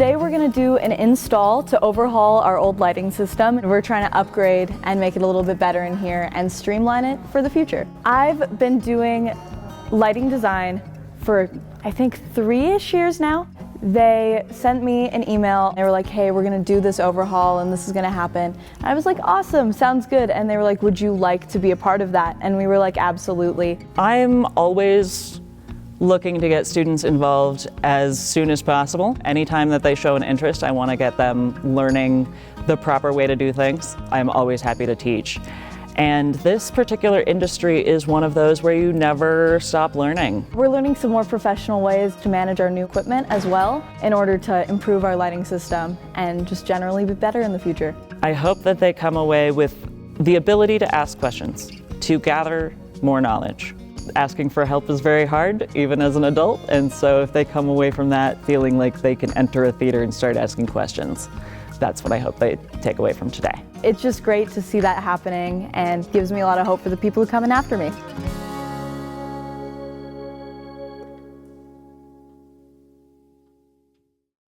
Today we're going to do an install to overhaul our old lighting system. We're trying to upgrade and make it a little bit better in here and streamline it for the future. I've been doing lighting design for I think 3-ish years now. They sent me an email. They were like, hey, we're gonna do this overhaul and this is gonna happen. I was like, awesome, sounds good. And they were like, would you like to be a part of that? And we were like, absolutely. I'm always looking to get students involved as soon as possible. Anytime that they show an interest, I want to get them learning the proper way to do things. I'm always happy to teach. And this particular industry is one of those where you never stop learning. We're learning some more professional ways to manage our new equipment as well in order to improve our lighting system and just generally be better in the future. I hope that they come away with the ability to ask questions, to gather more knowledge. Asking for help is very hard, even as an adult, and so if they come away from that feeling like they can enter a theater and start asking questions, that's what I hope they take away from today. It's just great to see that happening and gives me a lot of hope for the people who come in after me.